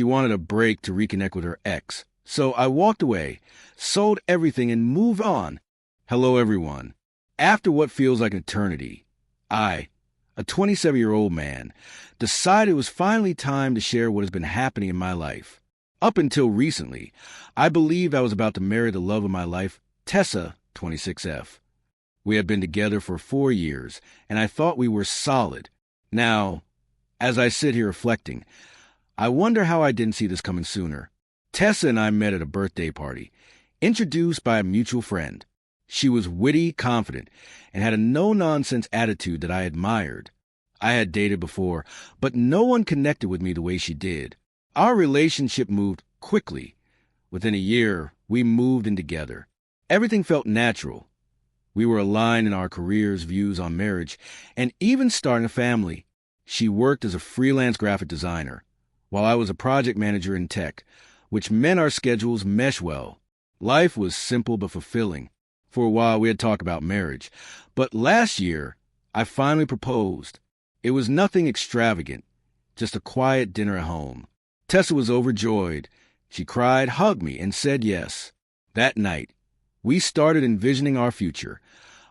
She wanted a break to reconnect with her ex. So I walked away, sold everything, and moved on. Hello, everyone. After what feels like an eternity, I, a 27-year-old man, decided it was finally time to share what has been happening in my life. Up until recently, I believed I was about to marry the love of my life, Tessa, 26F. We had been together for 4 years, and I thought we were solid. Now, as I sit here reflecting, I wonder how I didn't see this coming sooner. Tessa and I met at a birthday party, introduced by a mutual friend. She was witty, confident, and had a no-nonsense attitude that I admired. I had dated before, but no one connected with me the way she did. Our relationship moved quickly. Within a year, we moved in together. Everything felt natural. We were aligned in our careers, views on marriage, and even starting a family. She worked as a freelance graphic designer, while I was a project manager in tech, which meant our schedules meshed well. Life was simple but fulfilling. For a while, we had talked about marriage. But last year, I finally proposed. It was nothing extravagant, just a quiet dinner at home. Tessa was overjoyed. She cried, hugged me, and said yes. That night, we started envisioning our future,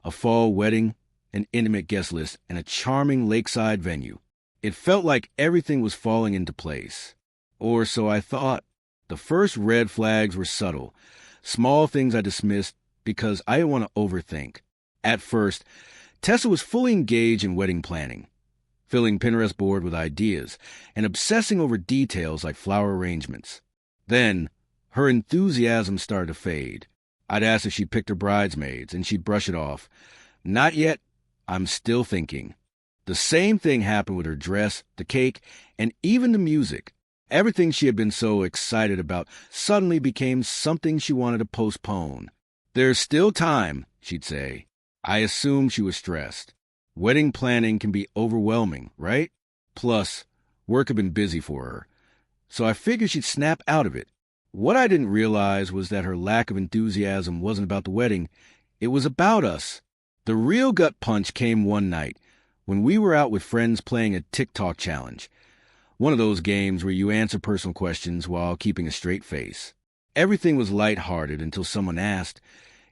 a fall wedding, an intimate guest list, and a charming lakeside venue. It felt like everything was falling into place. Or so I thought. The first red flags were subtle, small things I dismissed because I didn't want to overthink. At first, Tessa was fully engaged in wedding planning, filling Pinterest board with ideas and obsessing over details like flower arrangements. Then, her enthusiasm started to fade. I'd ask if she picked her bridesmaids, and she'd brush it off. Not yet. I'm still thinking. The same thing happened with her dress, the cake, and even the music. Everything she had been so excited about suddenly became something she wanted to postpone. There's still time, she'd say. I assumed she was stressed. Wedding planning can be overwhelming, right? Plus, work had been busy for her. So I figured she'd snap out of it. What I didn't realize was that her lack of enthusiasm wasn't about the wedding. It was about us. The real gut punch came one night when we were out with friends playing a TikTok challenge. One of those games where you answer personal questions while keeping a straight face. Everything was lighthearted until someone asked,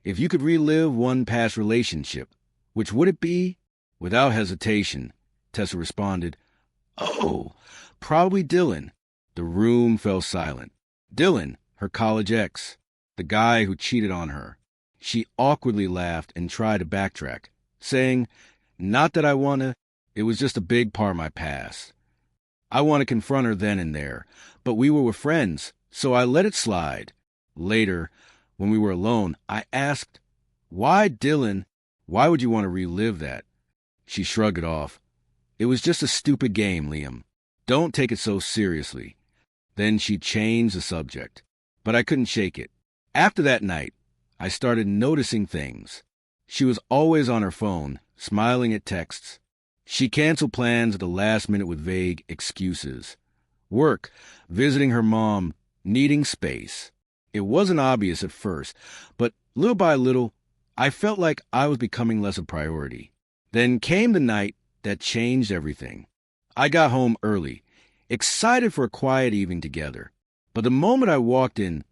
if you could relive one past relationship, which would it be? Without hesitation, Tessa responded, oh, probably Dylan. The room fell silent. Dylan, her college ex, the guy who cheated on her. She awkwardly laughed and tried to backtrack, saying, not that I want to, it was just a big part of my past. I want to confront her then and there, but we were with friends, so I let it slide. Later, when we were alone, I asked, why Dylan? Why would you want to relive that? She shrugged it off. It was just a stupid game, Liam. Don't take it so seriously. Then she changed the subject, but I couldn't shake it. After that night, I started noticing things. She was always on her phone, smiling at texts. She canceled plans at the last minute with vague excuses. Work, visiting her mom, needing space. It wasn't obvious at first, but little by little, I felt like I was becoming less a priority. Then came the night that changed everything. I got home early, excited for a quiet evening together. But the moment I walked in,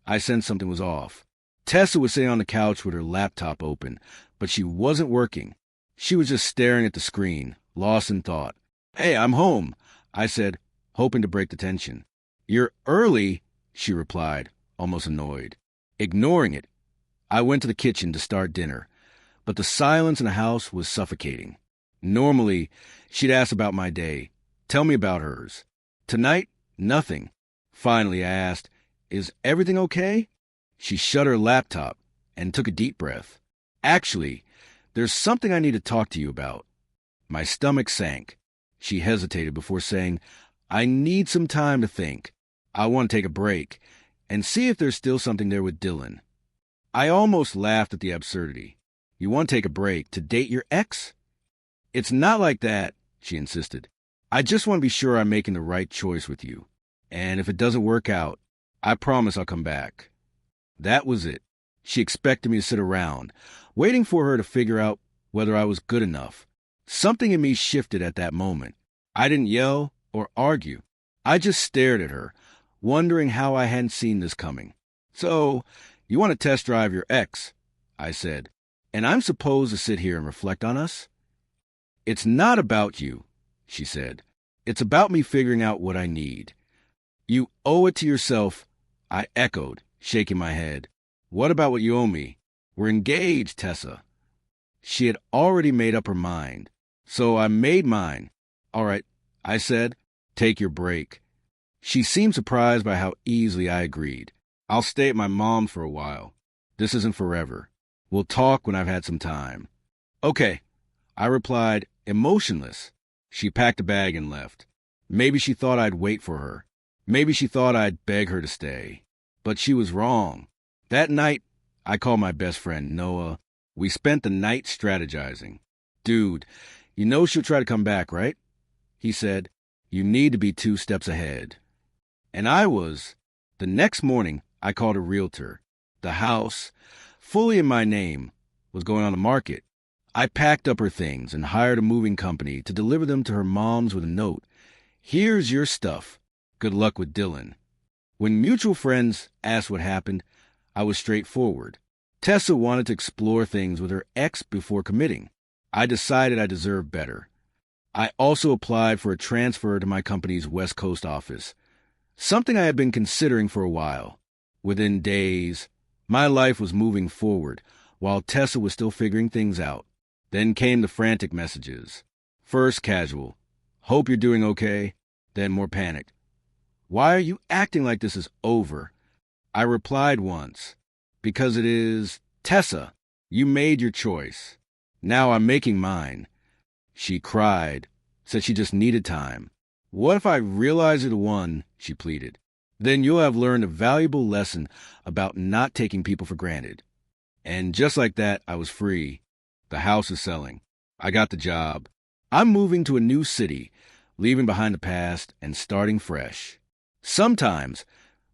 I sensed something was off. Tessa was sitting on the couch with her laptop open, but she wasn't working. She was just staring at the screen, lost in thought. Hey, I'm home, I said, hoping to break the tension. You're early, she replied, almost annoyed. Ignoring it, I went to the kitchen to start dinner, but the silence in the house was suffocating. Normally, she'd ask about my day, tell me about hers. Tonight, nothing. Finally, I asked, is everything okay? She shut her laptop and took a deep breath. Actually, there's something I need to talk to you about. My stomach sank. She hesitated before saying, I need some time to think. I want to take a break and see if there's still something there with Dylan. I almost laughed at the absurdity. You want to take a break to date your ex? It's not like that, she insisted. I just want to be sure I'm making the right choice with you. And if it doesn't work out, I promise I'll come back. That was it. She expected me to sit around, waiting for her to figure out whether I was good enough. Something in me shifted at that moment. I didn't yell or argue. I just stared at her, wondering how I hadn't seen this coming. "So, you want to test drive your ex?" I said. "And I'm supposed to sit here and reflect on us?" "It's not about you," she said. "It's about me figuring out what I need." "You owe it to yourself," I echoed, shaking my head. "What about what you owe me? We're engaged, Tessa." She had already made up her mind, so I made mine. "All right," I said, "take your break." She seemed surprised by how easily I agreed. "I'll stay at my mom's for a while. This isn't forever. We'll talk when I've had some time." "Okay," I replied, emotionless. She packed a bag and left. Maybe she thought I'd wait for her. Maybe she thought I'd beg her to stay. But she was wrong. That night, I called my best friend, Noah. We spent the night strategizing. "Dude, you know she'll try to come back, right?" He said. "You need to be 2 steps ahead." And I was. The next morning, I called a realtor. The house, fully in my name, was going on the market. I packed up her things and hired a moving company to deliver them to her mom's with a note. "Here's your stuff. Good luck with Dylan." When mutual friends asked what happened, I was straightforward. Tessa wanted to explore things with her ex before committing. I decided I deserved better. I also applied for a transfer to my company's West Coast office, something I had been considering for a while. Within days, my life was moving forward, while Tessa was still figuring things out. Then came the frantic messages. First casual, "Hope you're doing okay." Then more panicked. "Why are you acting like this is over?" I replied once, "Because it is. Tessa, you made your choice. Now I'm making mine." She cried, said she just needed time. "What if I realize it won?" she pleaded. "Then you'll have learned a valuable lesson about not taking people for granted." And just like that, I was free. The house is selling. I got the job. I'm moving to a new city, leaving behind the past and starting fresh. Sometimes,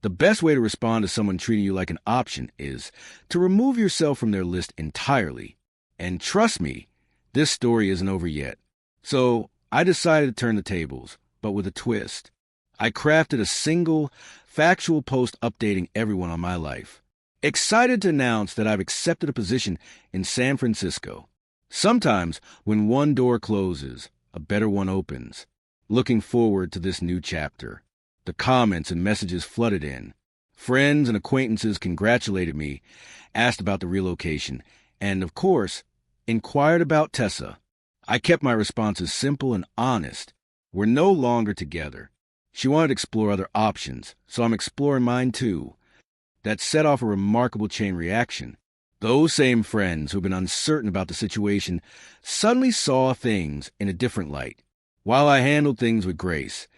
the best way to respond to someone treating you like an option is to remove yourself from their list entirely. And trust me, this story isn't over yet. So I decided to turn the tables, but with a twist. I crafted a single, factual post updating everyone on my life. Excited to announce that I've accepted a position in San Francisco. Sometimes, when one door closes, a better one opens. Looking forward to this new chapter. The comments and messages flooded in. Friends and acquaintances congratulated me, asked about the relocation, and, of course, inquired about Tessa. I kept my responses simple and honest. We're no longer together. She wanted to explore other options, so I'm exploring mine too. That set off a remarkable chain reaction. Those same friends who've been uncertain about the situation suddenly saw things in a different light. While I handled things with grace,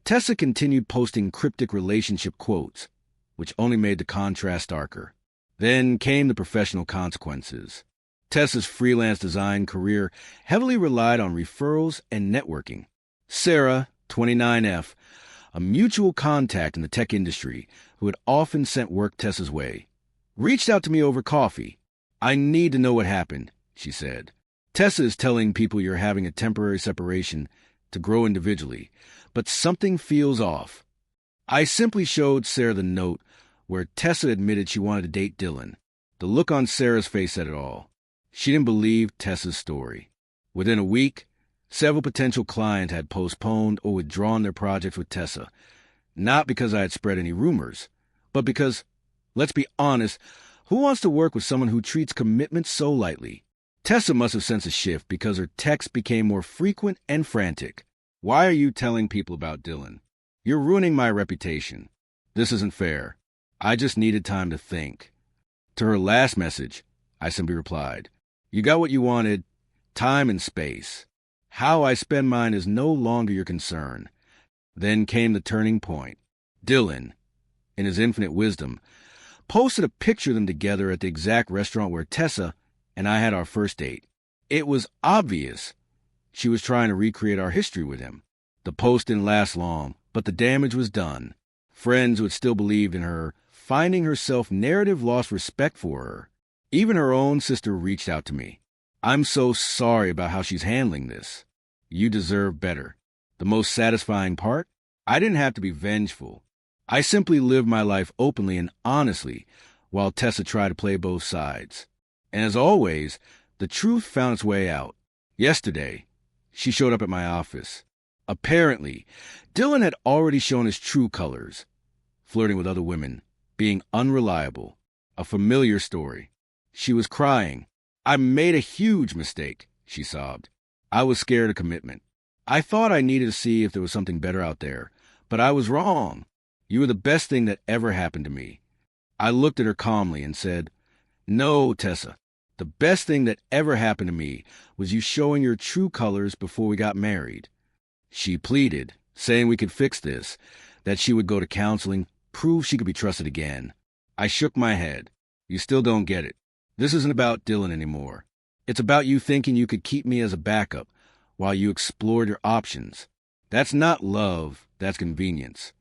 Tessa continued posting cryptic relationship quotes, which only made the contrast darker. Then came the professional consequences. Tessa's freelance design career heavily relied on referrals and networking. Sarah, 29F, a mutual contact in the tech industry who had often sent work Tessa's way, reached out to me over coffee. "I need to know what happened," she said. "Tessa is telling people you're having a temporary separation to grow individually, but something feels off." I simply showed Sarah the note where Tessa admitted she wanted to date Dylan. The look on Sarah's face said it all. She didn't believe Tessa's story. Within a week, several potential clients had postponed or withdrawn their projects with Tessa, not because I had spread any rumors, but because, let's be honest, who wants to work with someone who treats commitment so lightly? Tessa must have sensed a shift because her texts became more frequent and frantic. "Why are you telling people about Dylan? You're ruining my reputation. This isn't fair. I just needed time to think." To her last message, I simply replied, "You got what you wanted, time and space. How I spend mine is no longer your concern." Then came the turning point. Dylan, in his infinite wisdom, posted a picture of them together at the exact restaurant where Tessa and I had our first date. It was obvious she was trying to recreate our history with him. The post didn't last long, but the damage was done. Friends who had still believed in her, finding her self-narrative lost respect for her. Even her own sister reached out to me. "I'm so sorry about how she's handling this. You deserve better." The most satisfying part? I didn't have to be vengeful. I simply lived my life openly and honestly while Tessa tried to play both sides. And as always, the truth found its way out. Yesterday, she showed up at my office. Apparently, Dylan had already shown his true colors, flirting with other women, being unreliable, a familiar story. She was crying. "I made a huge mistake," she sobbed. "I was scared of commitment. I thought I needed to see if there was something better out there, but I was wrong. You were the best thing that ever happened to me." I looked at her calmly and said, "No, Tessa. The best thing that ever happened to me was you showing your true colors before we got married." She pleaded, saying we could fix this, that she would go to counseling, prove she could be trusted again. I shook my head. "You still don't get it. This isn't about Dylan anymore. It's about you thinking you could keep me as a backup while you explored your options. That's not love, that's convenience."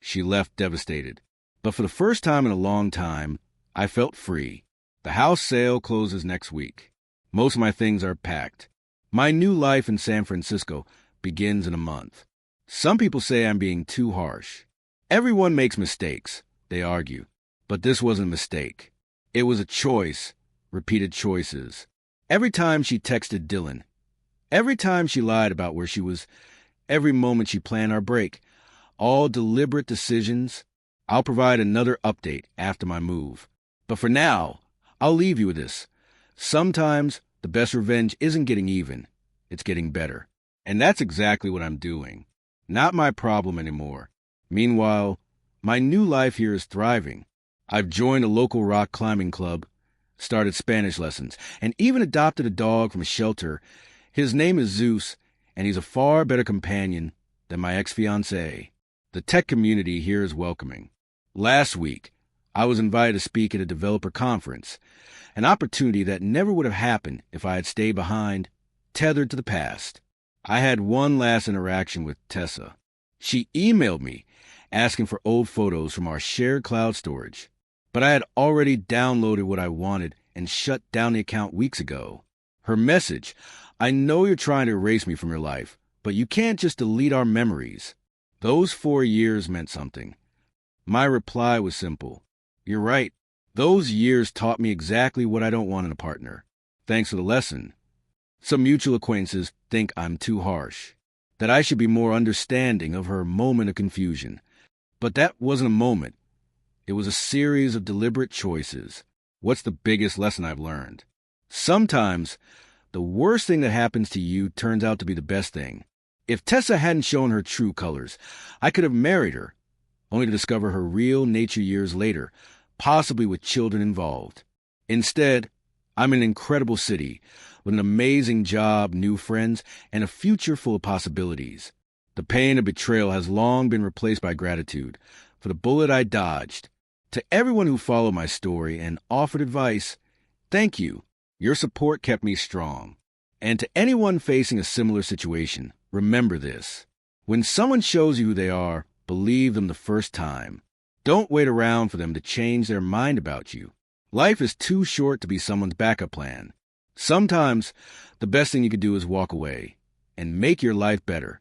She left devastated. But for the first time in a long time, I felt free. The house sale closes next week. Most of my things are packed. My new life in San Francisco begins in a month. Some people say I'm being too harsh. Everyone makes mistakes, they argue. But this wasn't a mistake. It was a choice, repeated choices. Every time she texted Dylan, every time she lied about where she was, every moment she planned our break, all deliberate decisions. I'll provide another update after my move. But for now, I'll leave you with this. Sometimes the best revenge isn't getting even, it's getting better. And that's exactly what I'm doing. Not my problem anymore. Meanwhile, my new life here is thriving. I've joined a local rock climbing club, started Spanish lessons, and even adopted a dog from a shelter. His name is Zeus, and he's a far better companion than my ex-fiancée. The tech community here is welcoming. Last week, I was invited to speak at a developer conference, an opportunity that never would have happened if I had stayed behind, tethered to the past. I had one last interaction with Tessa. She emailed me, asking for old photos from our shared cloud storage. But I had already downloaded what I wanted and shut down the account weeks ago. Her message: "I know you're trying to erase me from your life, but you can't just delete our memories." Those 4 years meant something. My reply was simple. "You're right. Those years taught me exactly what I don't want in a partner. Thanks for the lesson. Some mutual acquaintances think I'm too harsh, that I should be more understanding of her moment of confusion. But that wasn't a moment. It was a series of deliberate choices. What's the biggest lesson I've learned? Sometimes the worst thing that happens to you turns out to be the best thing. If Tessa hadn't shown her true colors, I could have married her, only to discover her real nature years later, possibly with children involved. Instead, I'm in an incredible city, with an amazing job, new friends, and a future full of possibilities. The pain of betrayal has long been replaced by gratitude for the bullet I dodged. To everyone who followed my story and offered advice, thank you. Your support kept me strong. And to anyone facing a similar situation, remember this. When someone shows you who they are, believe them the first time. Don't wait around for them to change their mind about you. Life is too short to be someone's backup plan. Sometimes, the best thing you can do is walk away and make your life better.